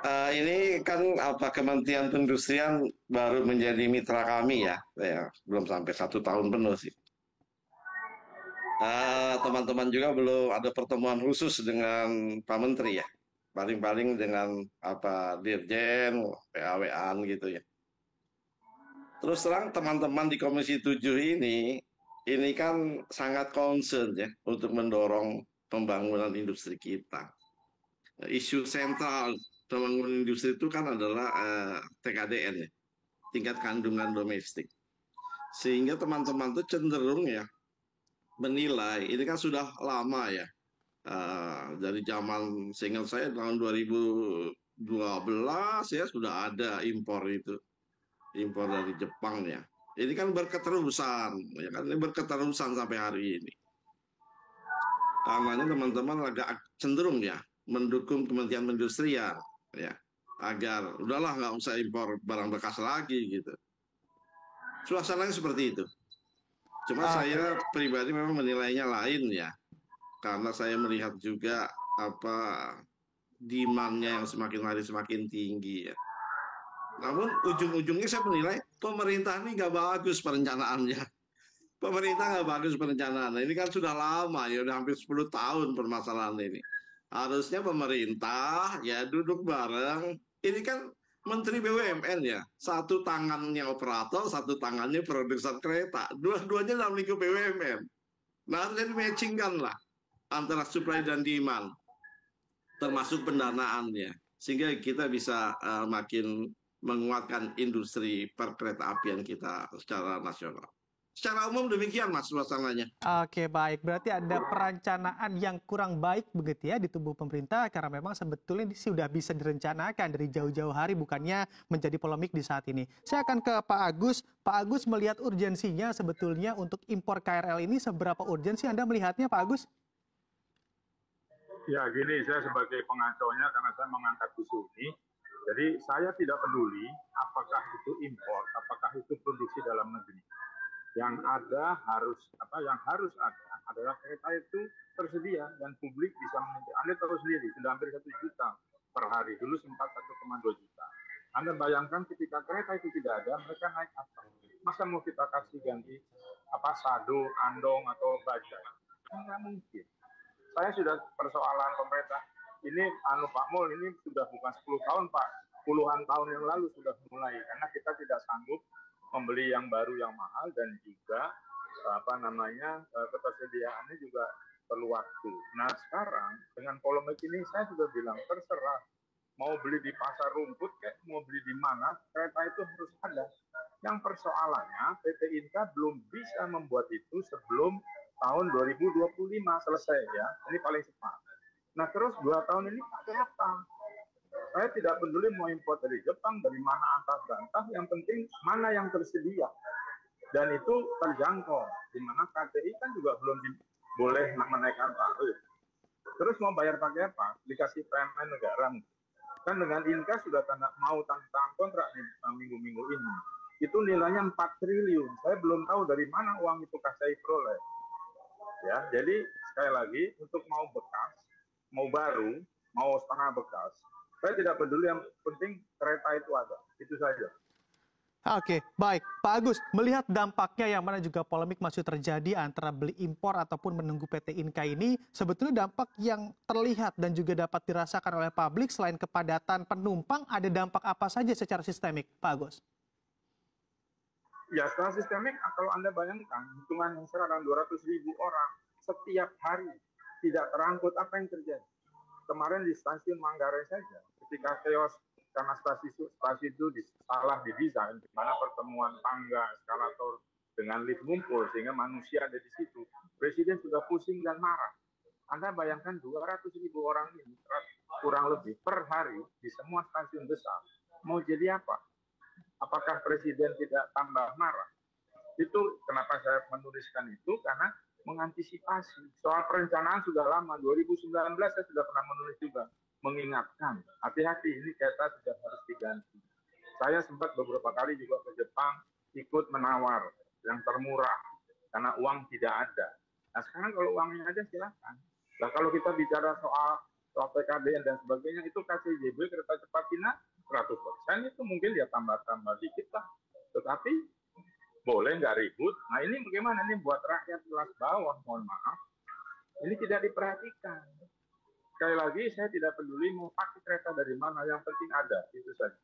Ini kan Kementerian Perindustrian baru menjadi mitra kami ya, belum sampai 1 tahun penuh sih. Teman-teman juga belum ada pertemuan khusus dengan Pak Menteri ya, paling-paling dengan Dirjen, PAW-an gitu ya. Terus terang teman-teman di Komisi 7 ini kan sangat concern ya untuk mendorong pembangunan industri kita. Isu sentral pembangunan industri itu kan adalah TKDN ya, tingkat kandungan domestik. Sehingga teman-teman tuh cenderung ya menilai, ini kan sudah lama ya, dari zaman seingat saya tahun 2012 ya sudah ada impor dari Jepang ya. Ini kan berketerusan, ya kan ini berketerusan sampai hari ini. Karenanya teman-teman agak cenderung ya mendukung Kementerian Perindustrian ya agar udahlah nggak usah impor barang bekas lagi gitu. Suasananya seperti itu. Cuma Oke. saya pribadi memang menilainya lain ya, karena saya melihat juga apa demand-nya yang semakin hari semakin tinggi ya. Namun ujung-ujungnya saya menilai pemerintah ini nggak bagus perencanaannya. Pemerintah nggak bagus perencanaan. Ini kan sudah lama ya, udah hampir 10 tahun permasalahan ini. Harusnya pemerintah ya duduk bareng. Ini kan Menteri BUMN ya, satu tangannya operator, satu tangannya produsen kereta. Dua-duanya dalam lingkup BUMN. Nah, harusnya matchingkan lah antara supply dan demand, termasuk pendanaannya. Sehingga kita bisa makin menguatkan industri perkereta apian kita secara nasional. Secara umum demikian Mas suasananya. Oke, baik. Berarti ada perencanaan yang kurang baik begitu ya di tubuh pemerintah karena memang sebetulnya ini sudah bisa direncanakan dari jauh-jauh hari bukannya menjadi polemik di saat ini. Saya akan ke Pak Agus. Pak Agus melihat urgensinya sebetulnya untuk impor KRL ini seberapa urgensi Anda melihatnya Pak Agus? Ya, gini, saya sebagai pengacaunya karena saya mengangkat isu ini, jadi saya tidak peduli apakah itu impor, apakah itu produksi dalam negeri. Yang ada harus yang harus ada adalah kereta itu tersedia dan publik bisa menikmati. Anda tahu sendiri sudah hampir 1 juta per hari, dulu sempat 1,2 juta. Anda bayangkan ketika kereta itu tidak ada, mereka naik apa? Masa mau kita kasih ganti sado, andong atau baja? Nggak mungkin. Saya sudah persoalan pemerintah ini Pak Mul ini sudah bukan 10 tahun Pak, puluhan tahun yang lalu sudah mulai karena kita tidak sanggup membeli yang baru yang mahal dan juga ketersediaannya juga perlu waktu. Nah sekarang dengan polemik ini saya sudah bilang terserah mau beli di pasar rumput kayak mau beli di mana kereta itu harus ada. Yang persoalannya PT Inka belum bisa membuat itu sebelum tahun 2025 selesai ya. Ini paling cepat. Nah terus 2 tahun ini pakai apa? Saya tidak peduli mau impor dari Jepang, dari mana antah berantah, yang penting mana yang tersedia. Dan itu terjangkau, di mana KTI kan juga belum boleh menaikkan tarif. Terus mau bayar pakai apa? Dikasih PMN negara. Kan dengan Inka sudah mau tanda kontrak nih minggu-minggu ini. Itu nilainya 4 triliun. Saya belum tahu dari mana uang itu KCI peroleh. Ya, jadi sekali lagi untuk mau bekas, mau baru, mau setengah bekas, saya tidak peduli, yang penting kereta itu ada. Itu saja. Oke, baik. Pak Agus, melihat dampaknya yang mana juga polemik masih terjadi antara beli impor ataupun menunggu PT Inka ini, sebetulnya dampak yang terlihat dan juga dapat dirasakan oleh publik selain kepadatan penumpang, ada dampak apa saja secara sistemik, Pak Agus? Ya, secara sistemik, kalau Anda bayangkan, hitungan yang sekarang 200.000 orang setiap hari tidak terangkut, apa yang terjadi? Kemarin di stasiun Manggarai saja, ketika chaos karena stasiun itu salah didesain, di mana pertemuan tangga, eskalator dengan lift ngumpul, sehingga manusia ada di situ. Presiden sudah pusing dan marah. Anda bayangkan 200.000 orang ini kurang lebih per hari di semua stasiun besar. Mau jadi apa? Apakah Presiden tidak tambah marah? Itu kenapa saya menuliskan itu, karena mengantisipasi. Soal perencanaan sudah lama, 2019 saya sudah pernah menulis juga, mengingatkan, hati-hati ini kereta sudah harus diganti. Saya sempat beberapa kali juga ke Jepang, ikut menawar yang termurah, karena uang tidak ada. Nah sekarang kalau uangnya ada silakan. Nah kalau kita bicara soal PKBN dan sebagainya, itu KCJB kereta cepat mungkin ya tambah-tambah dikit lah. Tetapi boleh nggak ribut. Nah ini bagaimana nih buat rakyat kelas bawah, mohon maaf, ini tidak diperhatikan. Sekali lagi saya tidak peduli mau pakai kereta dari mana, yang penting ada, itu saja.